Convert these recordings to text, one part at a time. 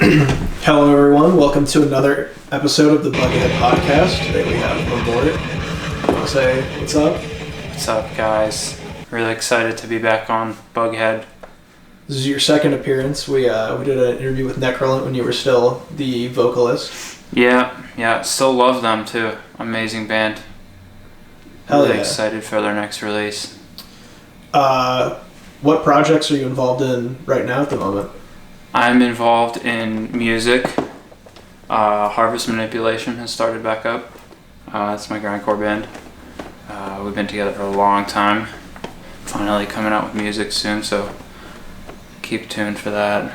Hello, everyone. Welcome to another episode of the Bughead podcast. Today we have Mort. You want to say what's up? What's up, guys? Really excited to be back on Bughead. This is your second appearance. We did an interview with Necrolent when you were still the vocalist. Yeah. Still love them too. Amazing band. Hell really yeah. Excited for their next release. What projects are you involved in right now at the moment? I'm involved in music. Harvest Manipulation has started back up. That's my grindcore band. We've been together for a long time. Finally coming out with music soon, so keep tuned for that.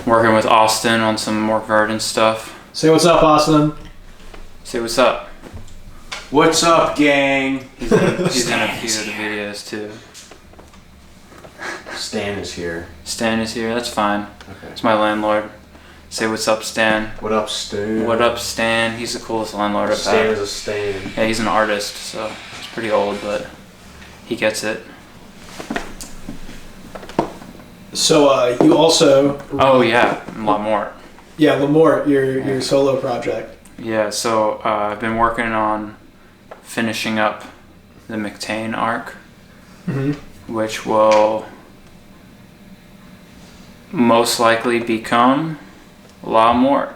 Working with Austin on some more Verdant stuff. Say what's up, Austin. Say what's up. What's up, gang? He's in a few of the videos too. Stan is here. Stan is here, that's fine. Okay. It's my landlord. Say what's up, Stan. What up, Stan? What up, Stan? He's the coolest landlord I've Stan had. is a Stan. Yeah, he's an artist, so he's pretty old, but he gets it. So you also... Oh yeah, a lot more. Yeah, Mort, your solo project. Yeah, so I've been working on finishing up the Mictain arc, which will most likely become La Mort,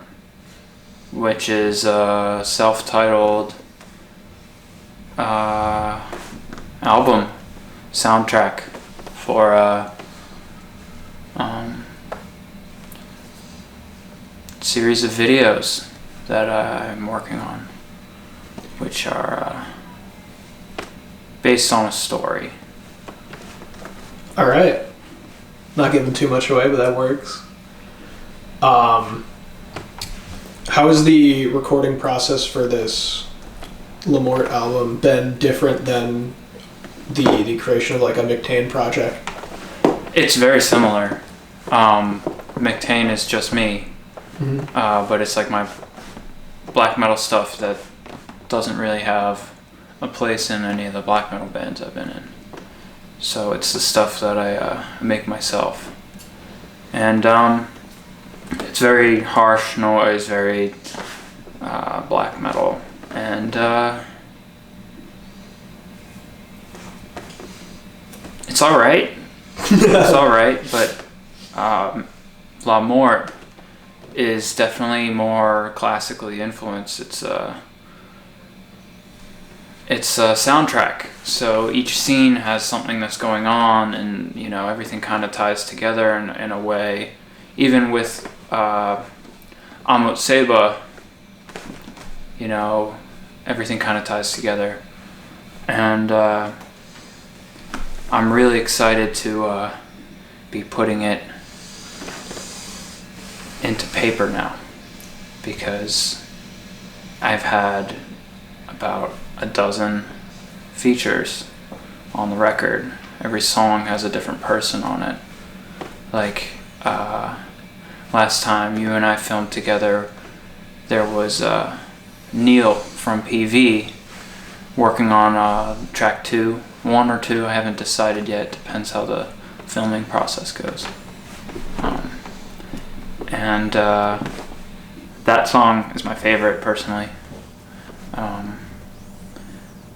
which is a self-titled album soundtrack for a series of videos that I'm working on, which are based on a story. All right. Not giving too much away, but that works. How has the recording process for this Mort album been different than the creation of like a Mictain project? It's very similar. Mictain is just me, but it's like my black metal stuff that doesn't really have a place in any of the black metal bands I've been in. So it's the stuff that I make myself. And it's very harsh noise, very black metal. And it's alright. It's alright, but La Mort is definitely more classically influenced. It's a soundtrack, so each scene has something that's going on, and everything kind of ties together in a way. Even with Amot Seba, everything kind of ties together, and I'm really excited to be putting it into paper now, because I've had about a dozen features on the record. Every song has a different person on it. Like last time you and I filmed together, there was Neil from PV working on track 2, 1 or 2, I haven't decided yet, depends how the filming process goes. And that song is my favorite personally.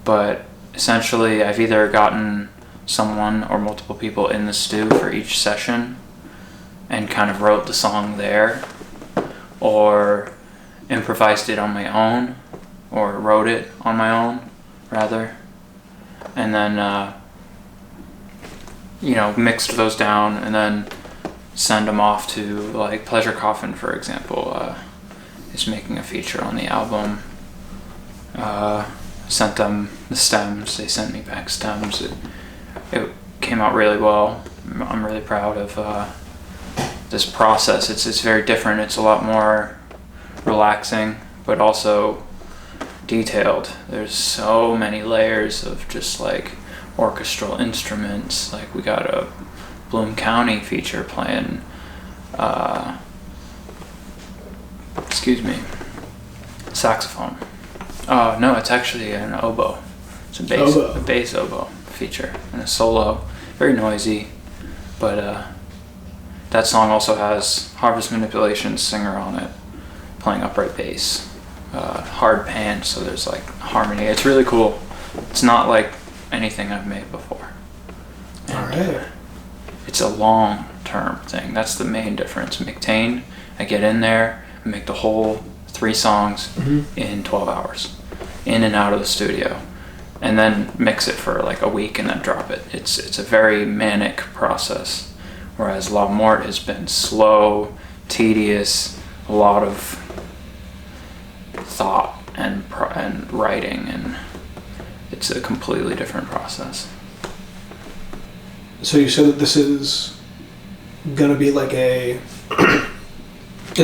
But essentially I've either gotten someone or multiple people in the stew for each session and kind of wrote the song there, or improvised it on my own, or wrote it on my own rather, and then mixed those down and then send them off to like Pleasure Coffin, for example, is making a feature on the album. Sent them the stems, they sent me back stems. It came out really well. I'm really proud of this process. It's very different. It's a lot more relaxing, but also detailed. There's so many layers of just like orchestral instruments. Like we got a Bloom County feature playing saxophone. No, it's actually an oboe. It's a bass oboe feature and a solo. Very noisy, but that song also has Harvest Manipulation's singer on it, playing upright bass, hard pan, so there's like harmony. It's really cool. It's not like anything I've made before. All right. It's a long-term thing. That's the main difference. Mictain, I get in there and make the whole 3 songs in 12 hours, in and out of the studio, and then mix it for like a week and then drop it. It's a very manic process, whereas Mort has been slow, tedious, a lot of thought and writing, and it's a completely different process. So you said that this is gonna be like it's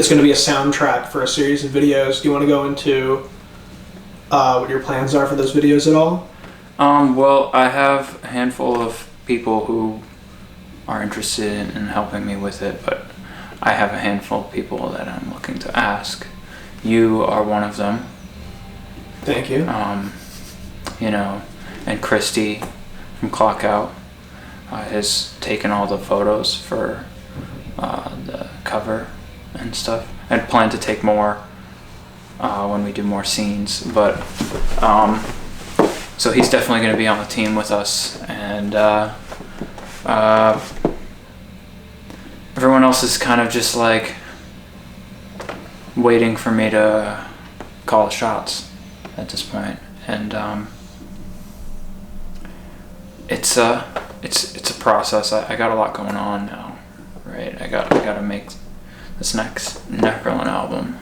gonna be a soundtrack for a series of videos. Do you want to go into what your plans are for those videos at all? Well, I have a handful of people who are interested in helping me with it, but I have a handful of people that I'm looking to ask. You are one of them. Thank you. You know, and Christy from Clockout has taken all the photos for the cover and stuff. I plan to take more when we do more scenes, but so he's definitely going to be on the team with us, and everyone else is kind of just like waiting for me to call the shots at this point, and it's a process. I got a lot going on now, right? I got to make this next Necrolin album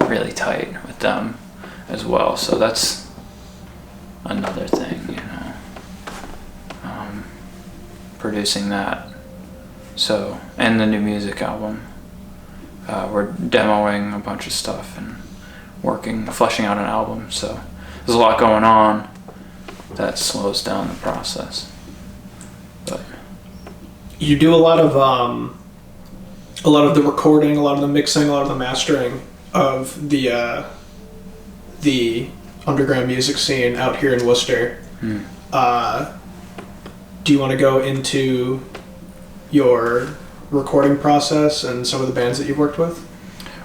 really tight with them as well. So that's another thing, you know, producing that. So, and the new music album. We're demoing a bunch of stuff and fleshing out an album. So there's a lot going on that slows down the process. But you do a lot of the recording, a lot of the mixing, a lot of the mastering of the underground music scene out here in Worcester. Do you want to go into your recording process and some of the bands that you've worked with?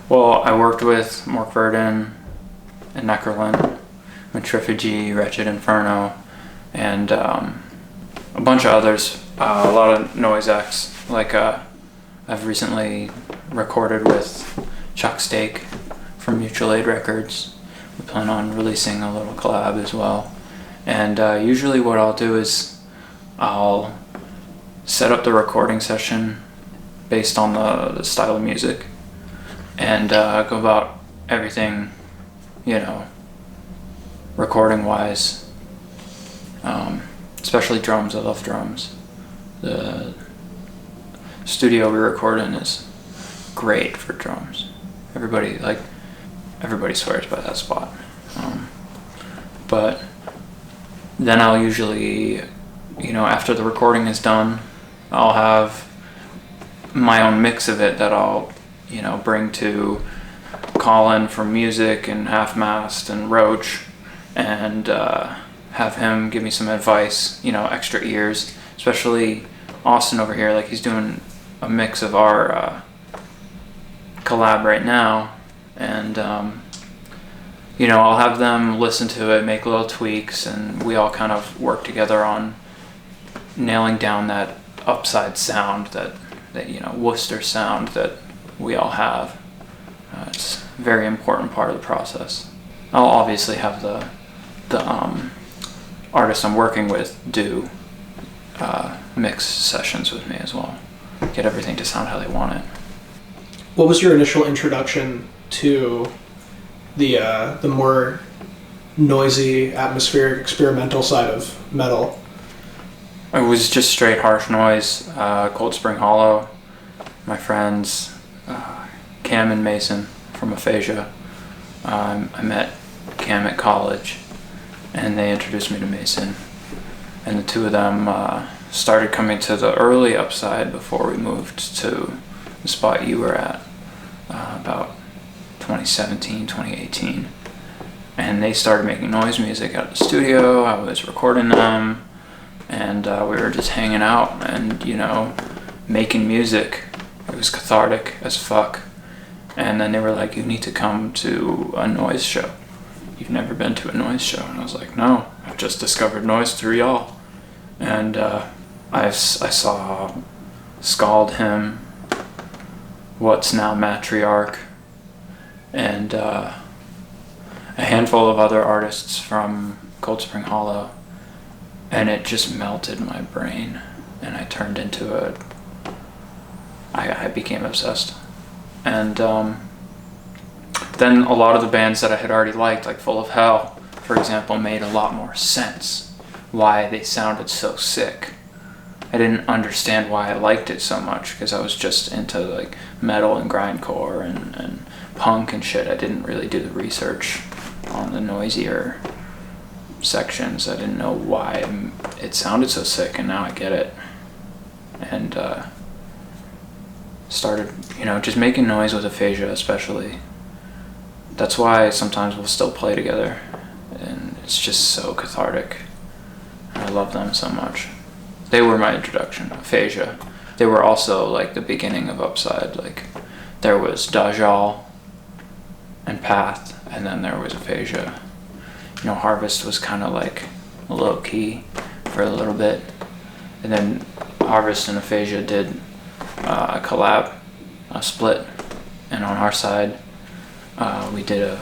Well, I worked with Mort and Necrolin, Matriphagy, Wretched Inferno, and a bunch of others. A lot of noise acts. Like I've recently recorded with Chuck Stake from Mutual Aid Records. We plan on releasing a little collab as well. And usually what I'll do is I'll set up the recording session based on the style of music, and go about everything, you know, recording wise, especially drums. I love drums. The studio we record in is great for drums. Everybody swears by that spot. But then I'll usually, you know, after the recording is done, I'll have my own mix of it that I'll, you know, bring to Colin from Music and Half Mast and Roach, and have him give me some advice, you know, extra ears, especially Austin over here. Like, he's doing a mix of our collab right now, and you know, I'll have them listen to it, make little tweaks, and we all kind of work together on nailing down that upside sound, that you know, Worcester sound that we all have. It's a very important part of the process. I'll obviously have the artist I'm working with do mix sessions with me as well. Get everything to sound how they want it. What was your initial introduction to the more noisy, atmospheric, experimental side of metal? It was just straight harsh noise. Cold Spring Hollow, my friends, Cam and Mason from Aphasia. I met Cam at college, and they introduced me to Mason. And the two of them started coming to the early Upside before we moved to the spot you were at, about 2017, 2018. And they started making noise music out of the studio. I was recording them, and we were just hanging out and, you know, making music It was cathartic as fuck. And then they were like, you need to come to a noise show. You've never been to a noise show. And I was like, no, I've just discovered noise through y'all. And I saw Scald Him, What's Now Matriarch, and a handful of other artists from Cold Spring Hollow. And it just melted my brain. And I turned into I became obsessed. And then a lot of the bands that I had already liked, like Full of Hell, for example, made a lot more sense why they sounded so sick. I didn't understand why I liked it so much because I was just into like metal and grindcore and punk and shit. I didn't really do the research on the noisier sections. I didn't know why it sounded so sick, and now I get it. And started, just making noise with aphasia especially. That's why sometimes we'll still play together, and it's just so cathartic. I love them so much. They were my introduction, aphasia. They were also like the beginning of Upside. Like there was Dajjal and Path, and then there was aphasia. Harvest was kind of like low key for a little bit, and then Harvest and aphasia did a collab, a split, and on our side we did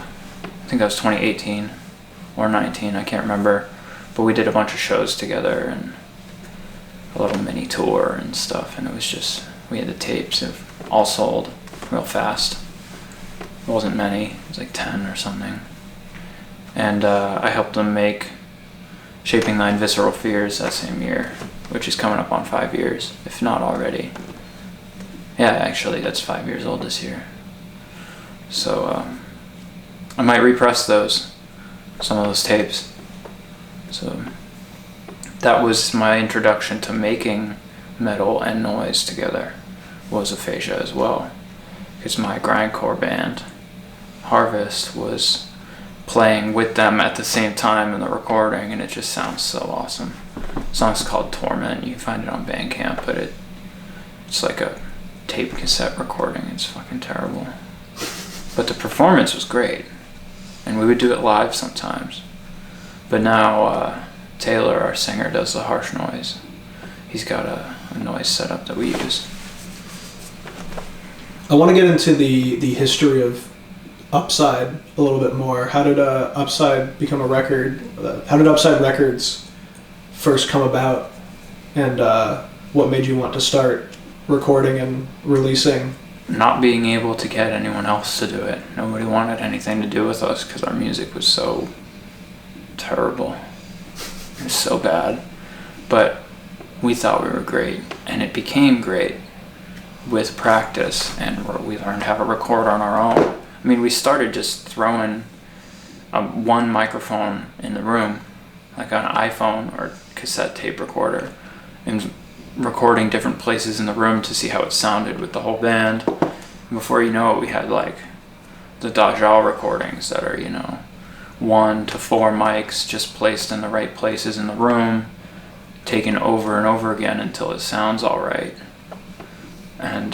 I think that was 2018 or 19, I can't remember, but we did a bunch of shows together and a little mini tour and stuff, and it was just, we had the tapes of all sold real fast. It wasn't many, it was like 10 or something. And I helped them make Shaping Thine Visceral Fears that same year, which is coming up on 5 years, if not already. Yeah, actually, that's 5 years old this year. So I might repress some of those tapes. So that was my introduction to making metal and noise together, was aphasia as well. Because my grindcore band, Harvest, was playing with them at the same time in the recording, and it just sounds so awesome. The song's called Torment. You can find it on Bandcamp, but it's like a tape cassette recording. It's fucking terrible. But the performance was great, and we would do it live sometimes. But now Taylor, our singer, does the harsh noise. He's got a noise setup that we use. I want to get into the history of Upside a little bit more. How did Upside become a record? How did Upside Records first come about? And what made you want to start recording and releasing? Not being able to get anyone else to do it. Nobody wanted anything to do with us because our music was so terrible. It was so bad. But we thought we were great, and it became great with practice, and we learned how to record on our own. I mean, we started just throwing one microphone in the room, like an iPhone or cassette tape recorder, and recording different places in the room to see how it sounded with the whole band. And before you know it, we had like the Dajjal recordings that are, 1 to 4 mics just placed in the right places in the room, taken over and over again until it sounds all right. And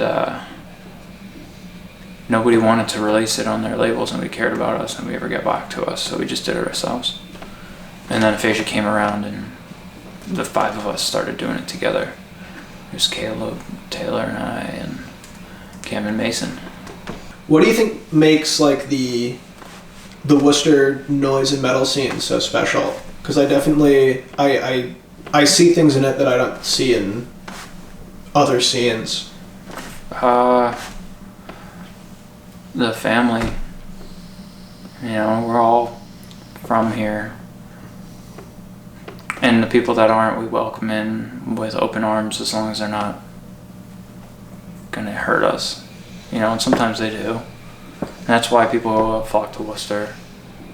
nobody wanted to release it on their labels, and we cared about us, and we ever get back to us, so we just did it ourselves. And then Aphasia came around, and the 5 of us started doing it together. There's Caleb, Taylor, and I, and Cam and Mason. What do you think makes like the Worcester noise and metal scene so special? Because I definitely I see things in it that I don't see in other scenes. The family. We're all from here. And the people that aren't, we welcome in with open arms as long as they're not gonna hurt us. And sometimes they do. And that's why people flock to Worcester.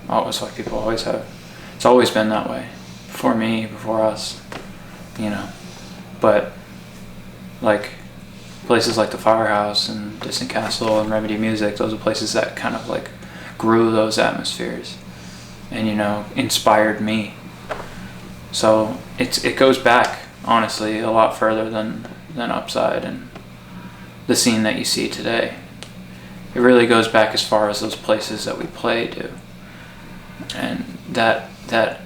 It's why people always have. It's always been that way. Before me, before us. But like places like the Firehouse and Distant Castle and Remedy Music, those are places that kind of like grew those atmospheres and inspired me. So it goes back honestly a lot further than Upside, and the scene that you see today. It really goes back as far as those places that we play do. And that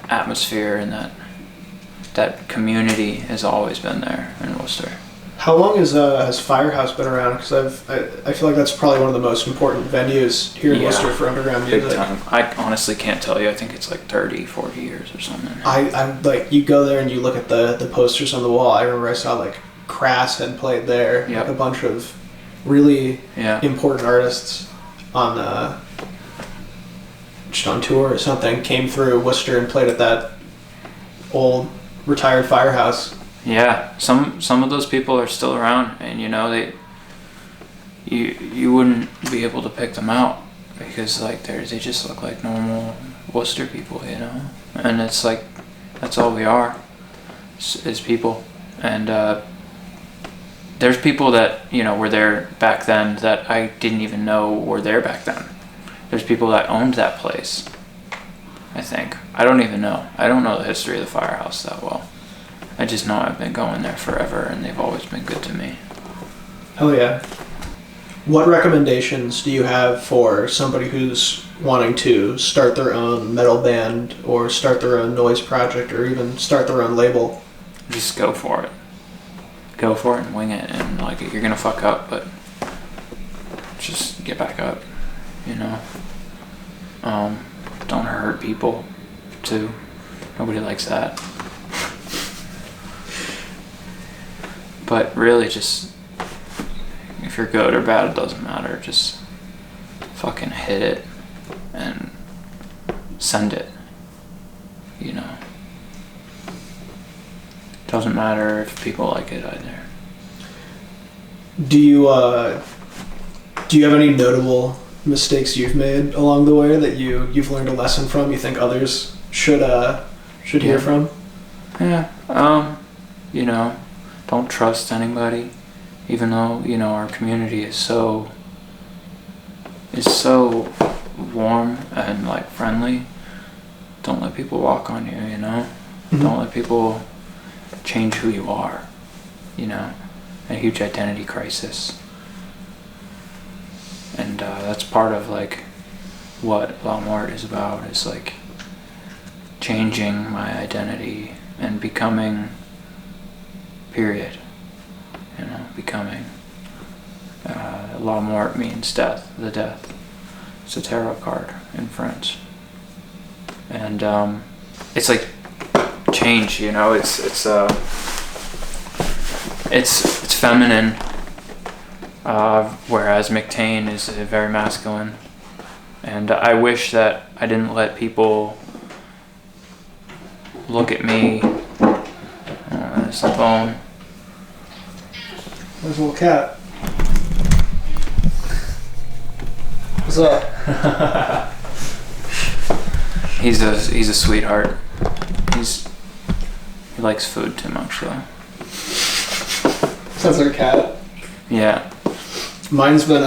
atmosphere and that community has always been there in Worcester. How long has Firehouse been around? Because I feel like that's probably one of the most important venues here in Worcester for underground music. Big time. I honestly can't tell you. I think it's like 30, 40 years or something. I like, you go there and you look at the posters on the wall. I remember I saw like Crass had played there. Yep. Like a bunch of really important artists on just on tour or something came through Worcester and played at that old retired Firehouse. Yeah, some of those people are still around, and you wouldn't be able to pick them out because like they just look like normal Worcester people, and it's like that's all we are is people. And there's people that were there back then that I didn't even know were there back then. There's people that owned that place. I think I don't even know. I don't know the history of the Firehouse that well. I just know I've been going there forever, and they've always been good to me. Hell yeah. What recommendations do you have for somebody who's wanting to start their own metal band or start their own noise project or even start their own label? Just go for it. Go for it and wing it, and like you're gonna fuck up, but just get back up, Don't hurt people, too. Nobody likes that. But really, just if you're good or bad, it doesn't matter. Just fucking hit it and send it. Doesn't matter if people like it either. Do you have any notable mistakes you've made along the way that you've learned a lesson from? You think others should hear from? Yeah. Don't trust anybody, even though our community is so warm and like friendly. Don't let people walk on you. Mm-hmm. Don't let people change who you are. A huge identity crisis. And that's part of like what Mort is about, is like changing my identity and becoming, period. Becoming. Mort means death, the death. It's a tarot card in French. And it's like change, it's feminine, whereas Mictain is very masculine. And I wish that I didn't let people look at me. There's a bone. There's a little cat. What's up? He's a sweetheart. He likes food too much though. Sounds like a cat. Yeah. Mine's been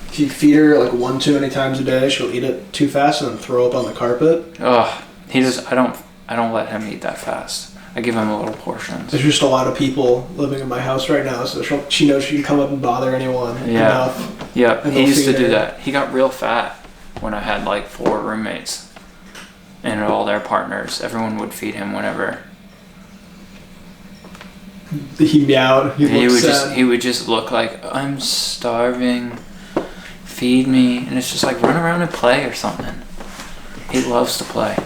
if you feed her like one too many times a day, she'll eat it too fast and then throw up on the carpet. Ugh. I don't let him eat that fast. I give him little portions. There's just a lot of people living in my house right now, so she knows she can come up and bother anyone enough. Yeah, he used to do that. He got real fat when I had like 4 roommates and all their partners. Everyone would feed him whenever. He meowed. He would just look like, I'm starving. Feed me. And it's just like, run around and play or something. He loves to play.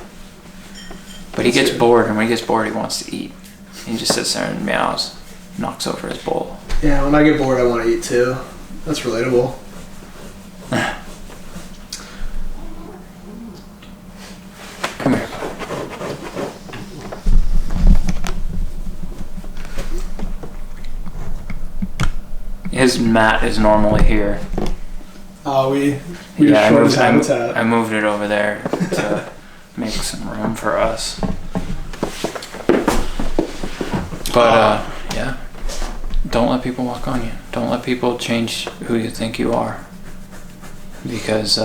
But he gets bored, and when he gets bored, he wants to eat. He just sits there and meows, knocks over his bowl. Yeah, when I get bored, I want to eat too. That's relatable. Come here. His mat is normally here. Oh, we just short his habitat. I moved it over there to make some room for us. But yeah, don't let people walk on you. Don't let people change who you think you are. Because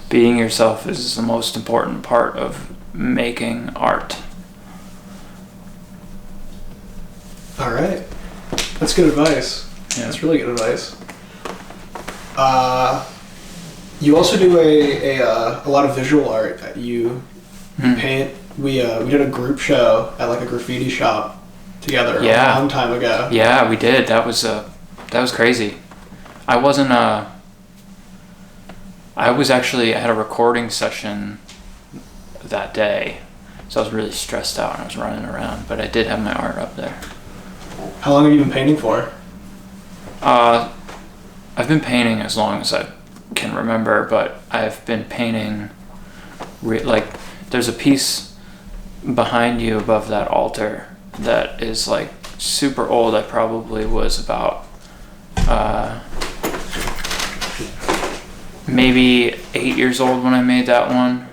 being yourself is the most important part of making art. All right. That's good advice. Yeah. That's really good advice. You also do a lot of visual art. You paint. We did a group show at like a graffiti shop together a long time ago. Yeah, we did. That was crazy. I wasn't I had a recording session that day, so I was really stressed out and I was running around, but I did have my art up there. How long have you been painting for? I've been painting as long as I can remember, but I've been painting like there's a piece behind you above that altar that is like super old. I probably was about maybe 8 years old when I made that one.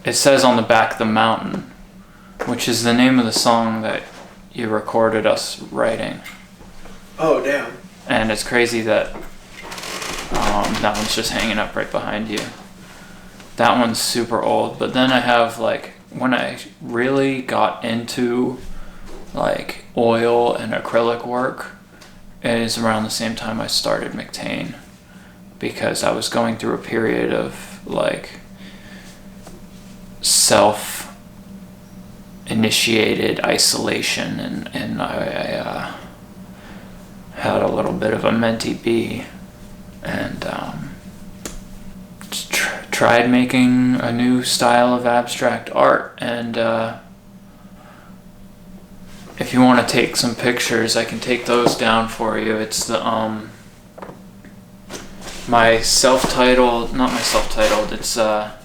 It says on the back "The Mountain," which is the name of the song that you recorded us writing. Oh, damn. And it's crazy that that one's just hanging up right behind you. That one's super old. But then I have like, when I really got into like oil and acrylic work, it is around the same time I started Mictain, because I was going through a period of like self-initiated isolation, and I had a little bit of a mentee bee, and just tried making a new style of abstract art. And if you want to take some pictures, I can take those down for you. It's the my self-titled, not my self-titled, it's that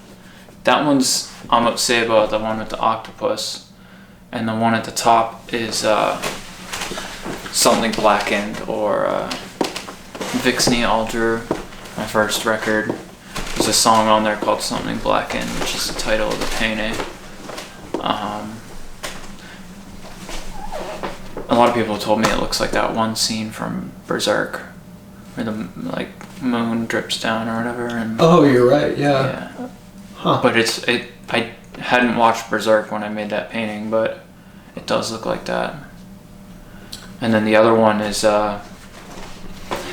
one's Mort, the one with the octopus, and the one at the top is Something Blackened, or Vixney Aldrew, my first record. There's a song on there called Something Blackened, which is the title of the painting. A lot of people told me it looks like that one scene from Berserk, where the like moon drips down or whatever. And oh, you're right. Yeah. Huh. But I hadn't watched Berserk when I made that painting, but it does look like that. And then the other one is the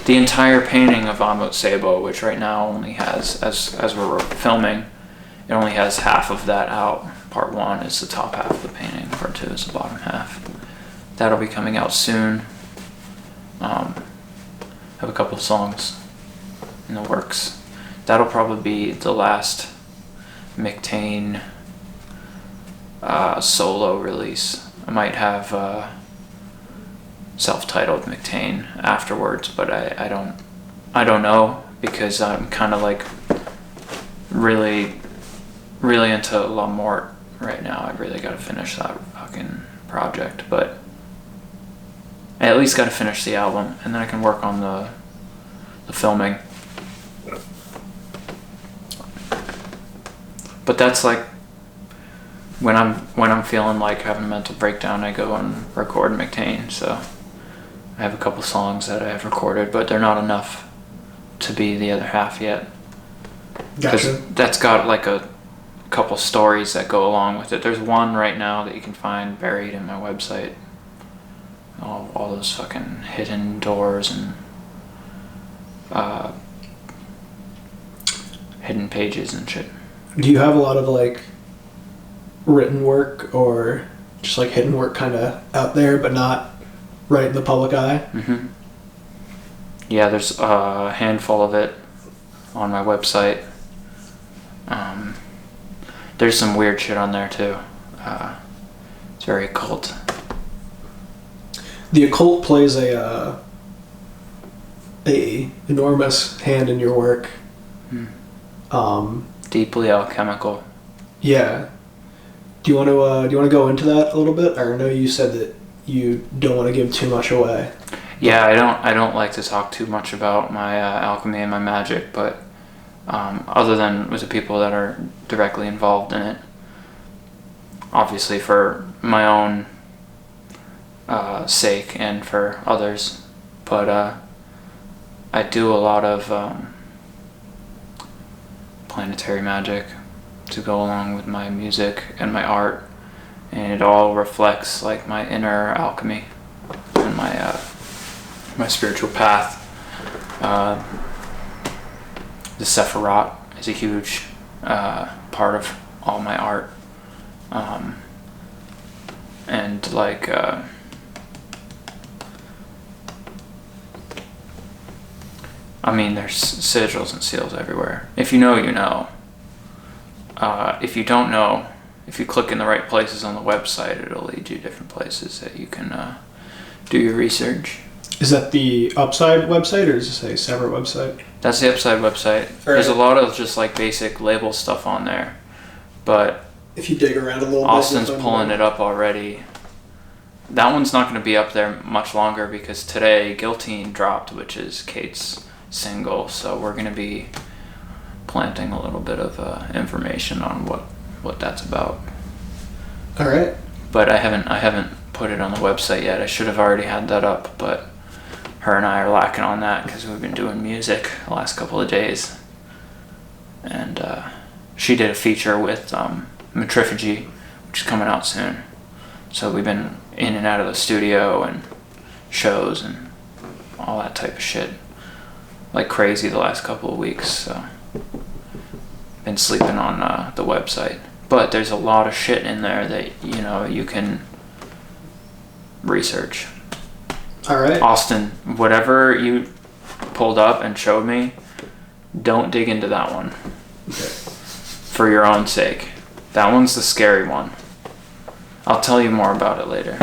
entire painting of Mort, which right now only has, as we're filming, it only has half of that out. Part 1 is the top half of the painting, part 2 is the bottom half. That'll be coming out soon. Have a couple of songs in the works. That'll probably be the last Mictain solo release. I might have self-titled Mictain afterwards, but I don't know, because I'm kind of like really into Mort right now. I really got to finish that fucking project, but I at least got to finish the album, and then I can work on the filming. But that's like when I'm feeling like having a mental breakdown, I go and record Mictain. So I have a couple songs that I have recorded, but they're not enough to be the other half yet. Gotcha. That's got like a couple stories that go along with it. There's one right now that you can find buried in my website. All those fucking hidden doors and hidden pages and shit. Do you have a lot of like written work or just like hidden work kind of out there but not right in the public eye? Mm-hmm. Yeah, there's a handful of it on my website. There's some weird shit on there too. It's very occult. The occult plays a enormous hand in your work. Deeply alchemical. Yeah. Do you want to go into that a little bit? Or I know you said that you don't want to give too much away. Yeah, I don't like to talk too much about my alchemy and my magic, but other than with the people that are directly involved in it, obviously for my own sake and for others, but I do a lot of planetary magic to go along with my music and my art, and it all reflects like my inner alchemy and my my spiritual path. The Sephirot is a huge part of all my art. And like I mean, there's sigils and seals everywhere. If you know, you know. If you don't know, if you click in the right places on the website, it'll lead you different places that you can do your research. Is that the Upside website, or is this a separate website? That's the Upside website. There's a lot of just like basic label stuff on there, but If you dig around a little Austin's bit. pulling it up already. That one's not going to be up there much longer because today Guillotine dropped, which is Kate's single. So we're going to be planting a little bit of information on what that's about. All right. But I haven't put it on the website yet. I should have already had that up, but her and I are lacking on that because we've been doing music the last couple of days. And she did a feature with Metriphagy, which is coming out soon. So we've been in and out of the studio and shows and all that type of shit like crazy the last couple of weeks. So been sleeping on the website, but there's a lot of shit in there that you can research. All right. Austin, whatever you pulled up and showed me, don't dig into that one. Okay. For your own sake. That one's the scary one. I'll tell you more about it later.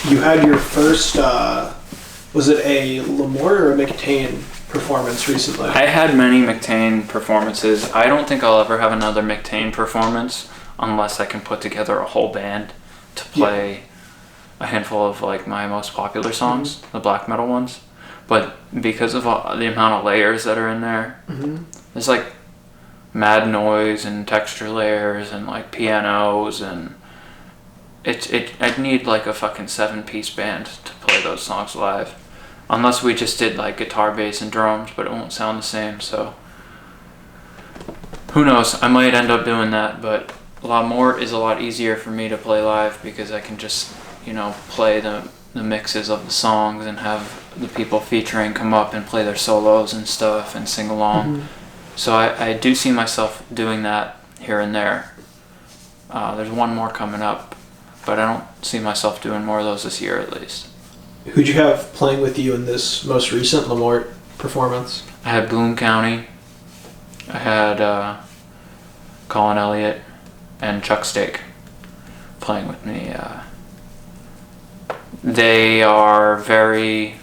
You had your first, was it a Mort or a Mictain performance recently? I had many Mictain performances. I don't think I'll ever have another Mictain performance unless I can put together a whole band to play a handful of like my most popular songs, the black metal ones. But because of the amount of layers that are in there, there's like mad noise and texture layers and like pianos, and I'd need like a fucking 7-piece band to play those songs live. Unless we just did like guitar, bass, and drums, but it won't sound the same, so who knows? I might end up doing that, but a lot more is a lot easier for me to play live because I can just, play the mixes of the songs and have the people featuring come up and play their solos and stuff and sing along. So I do see myself doing that here and there. There's one more coming up, but I don't see myself doing more of those this year at least. Who'd you have playing with you in this most recent Mort performance? I had Bloom County. I had Colin Elliott and Chuck Stake playing with me. They are very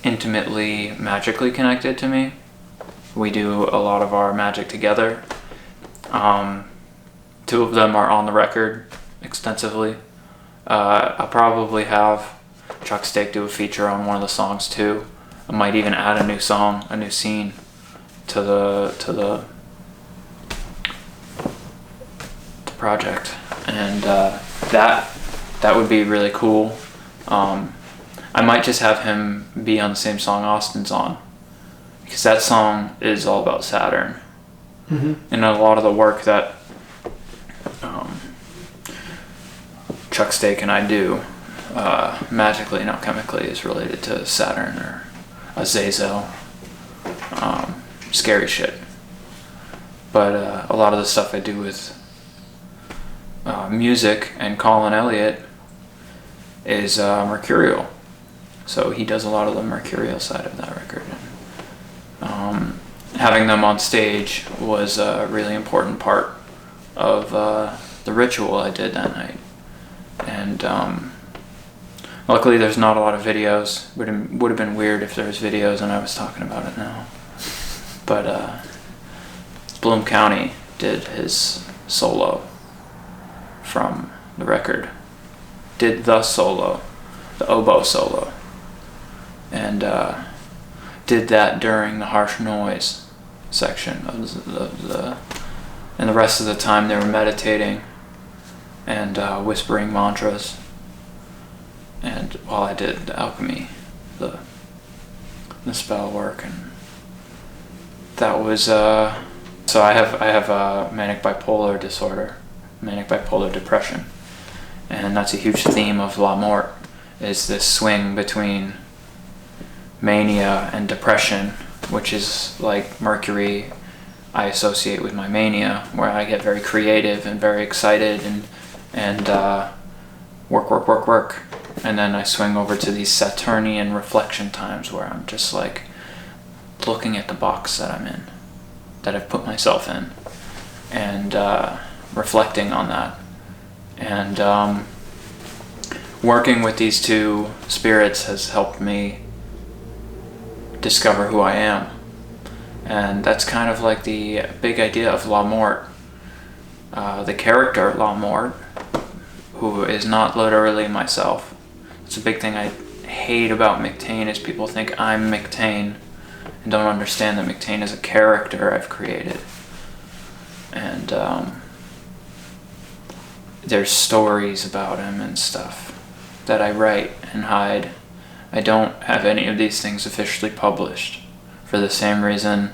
intimately magically connected to me. We do a lot of our magic together. 2 of them are on the record extensively. I'll probably have Chuck Stake do a feature on one of the songs too. I might even add a new song, a new scene to the project, and that would be really cool. I might just have him be on the same song Austin's on, because that song is all about Saturn. And a lot of the work that Chuck Stake and I do, magically, not chemically, is related to Saturn or Azazel. Scary shit. But a lot of the stuff I do with music and Colin Elliott is mercurial. So he does a lot of the mercurial side of that record. And, having them on stage was a really important part of the ritual I did that night. And luckily there's not a lot of videos. Would have been weird if there was videos and I was talking about it now. But Bloom County did his solo from the record. Did the solo, the oboe solo. And did that during the harsh noise section of the and the rest of the time they were meditating and whispering mantras, and while I did the alchemy, the spell work. And that was so I have manic bipolar disorder, manic bipolar depression, and that's a huge theme of La Mort. is this swing between mania and depression, which is like Mercury I associate with my mania, where I get very creative and very excited and work. And then I swing over to these Saturnian reflection times where I'm just like looking at the box that I'm in, that I've put myself in, and reflecting on that. And working with these two spirits has helped me discover who I am. And that's kind of like the big idea of La Mort. The character La Mort, who is not literally myself. It's a big thing I hate about Mictain is people think I'm Mictain and don't understand that Mictain is a character I've created. And there's stories about him and stuff that I write and hide. I don't have any of these things officially published for the same reason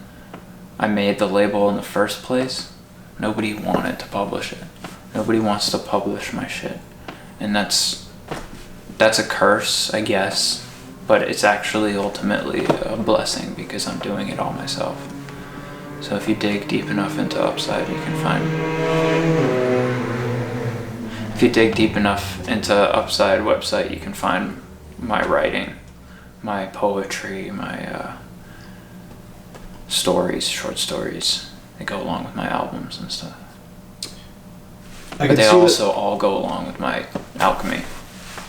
I made the label in the first place. Nobody wanted to publish it. Nobody wants to publish my shit. And that's a curse, I guess, but it's actually ultimately a blessing because I'm doing it all myself. So if you dig deep enough into Upside, you can find... If you dig deep enough into Upside website, you can find my writing, my poetry, my stories, short stories. They go along with my albums and stuff. But they also all go along with my alchemy.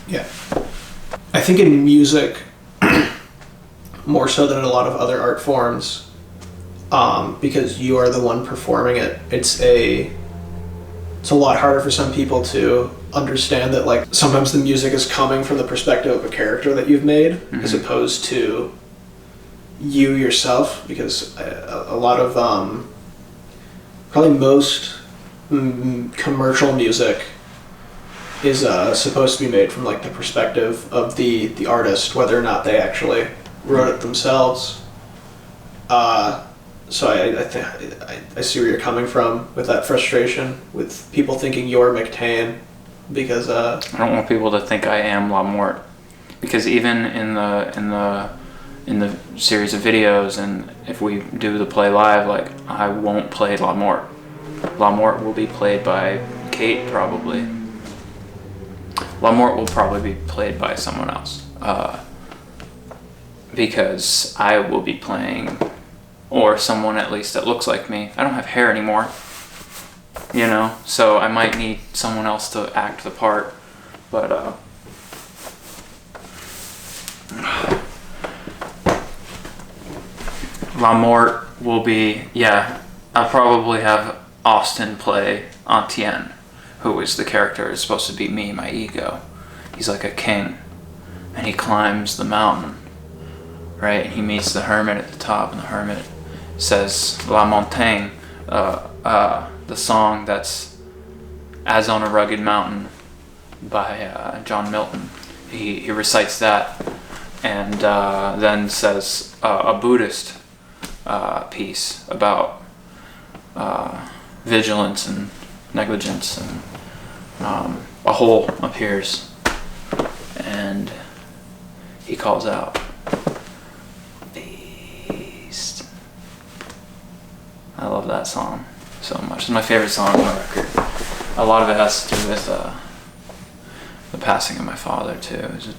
Yeah. I think in music, more so than in a lot of other art forms, because you are the one performing it, it's a lot harder for some people to understand that, like, sometimes the music is coming from the perspective of a character that you've made, mm-hmm. as opposed to you yourself, because a lot of probably most commercial music is supposed to be made from like the perspective of the artist, whether or not they actually wrote it themselves. So I see where you're coming from with that frustration with people thinking you're Mictain, because I don't want people to think I am La Mort, because even in the series of videos, and if we do the play live, like, I won't play La Mort. La Mort will be played by Kate, probably. La Mort will probably be played by someone else, because I will be playing, or someone at least that looks like me. I don't have hair anymore, you know, so I might need someone else to act the part, but La Mort will be, yeah, I'll probably have Austin play Antien, who is the character is supposed to be me, my ego. He's like a king, and he climbs the mountain, right? And he meets the hermit at the top, and the hermit says La Montagne, the song that's As on a Rugged Mountain by John Milton. He recites that, and then says a Buddhist piece about vigilance and negligence, and a hole appears, and he calls out, "Beast." I love that song so much. It's my favorite song on the record. A lot of it has to do with the passing of my father too. It was a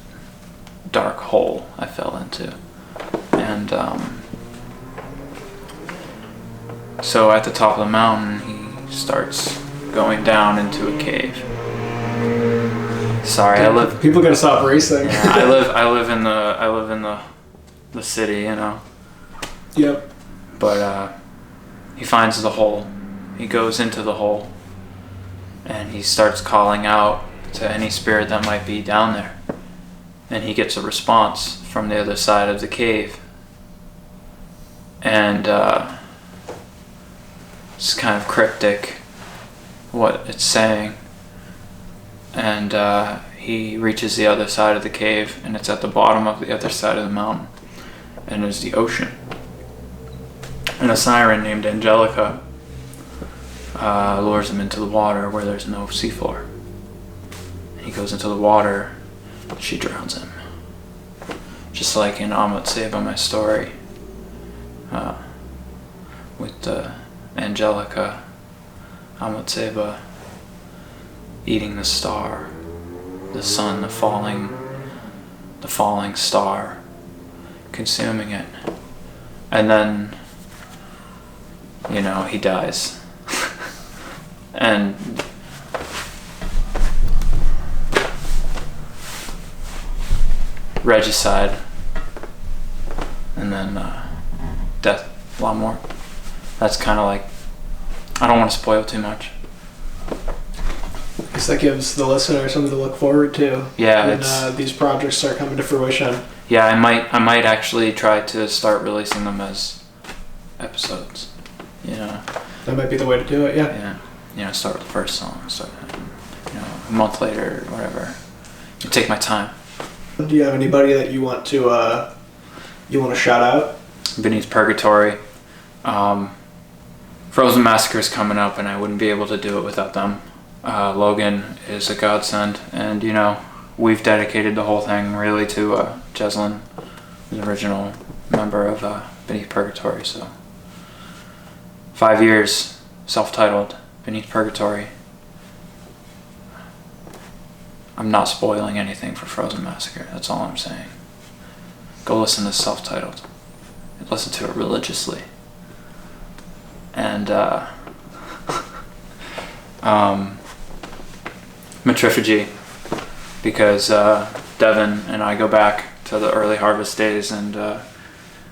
dark hole I fell into, and so at the top of the mountain, he starts going down into a cave. Sorry, I live. People gotta stop racing. Yeah, I live in the city, you know. Yep. But he finds the hole. He goes into the hole, and he starts calling out to any spirit that might be down there. And he gets a response from the other side of the cave. And it's kind of cryptic what it's saying, and he reaches the other side of the cave, and it's at the bottom of the other side of the mountain, and there's the ocean, and a siren named Angelica lures him into the water where there's no seafloor, and he goes into the water, she drowns him. Just like in Amot Seba, my story, with Angelica, Amot Seba eating the star, the sun, the falling star, consuming it, and then, he dies. And regicide, and then death, a lot more. That's kind of like, I don't want to spoil too much. I guess that gives the listener something to look forward to. Yeah, when these projects start coming to fruition. Yeah, I might actually try to start releasing them as episodes. That might be the way to do it. Yeah. Yeah. Start with the first song. Start, a month later, or whatever. Take my time. Do you have anybody that you want to shout out? Beneath Purgatory. Frozen Massacre is coming up, and I wouldn't be able to do it without them. Logan is a godsend, and we've dedicated the whole thing really to Jeslyn, the original member of Beneath Purgatory. So 5 years, self-titled, Beneath Purgatory. I'm not spoiling anything for Frozen Massacre, that's all I'm saying. Go listen to self-titled. Listen to it religiously. And Metriphagy, because Devin and I go back to the early Harvest days, and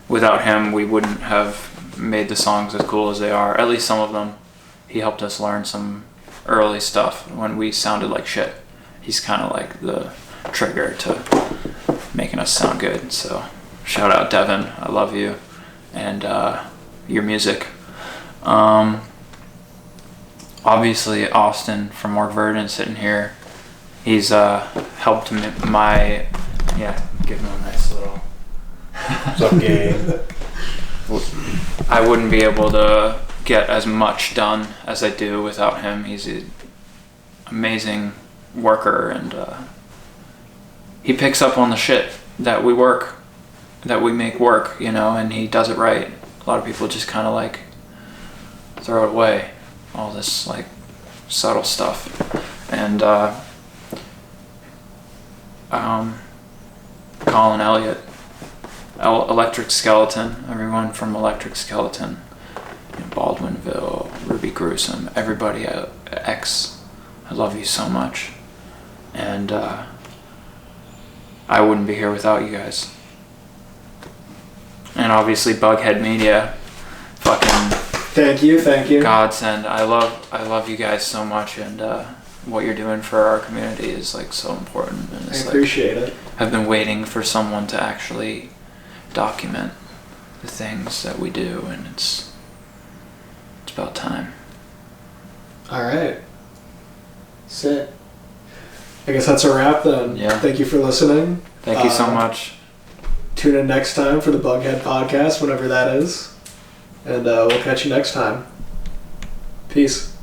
without him we wouldn't have made the songs as cool as they are, at least some of them. He helped us learn some early stuff when we sounded like shit. He's kind of like the trigger to making us sound good. So shout out Devin, I love you, and your music. Obviously Austin from Mark Verdon sitting here. He's helped give him a nice little What's up, gang? I wouldn't be able to get as much done as I do without him. He's an amazing worker, and he picks up on the shit that we make work, and he does it right. A lot of people just kind of like throw it away, all this like subtle stuff. And Colin Elliott, Electric Skeleton, everyone from Electric Skeleton, Baldwinville, Ruby Gruesome, everybody at X, I love you so much. And I wouldn't be here without you guys. And obviously Bughead Media, fucking Thank you. godsend. I love you guys so much, and what you're doing for our community is like so important. And it's I appreciate it. I've been waiting for someone to actually document the things that we do, and it's about time. All right. Sick. I guess that's a wrap then. Yeah. Thank you for listening. Thank you so much. Tune in next time for the Bughead podcast, whenever that is. And we'll catch you next time. Peace.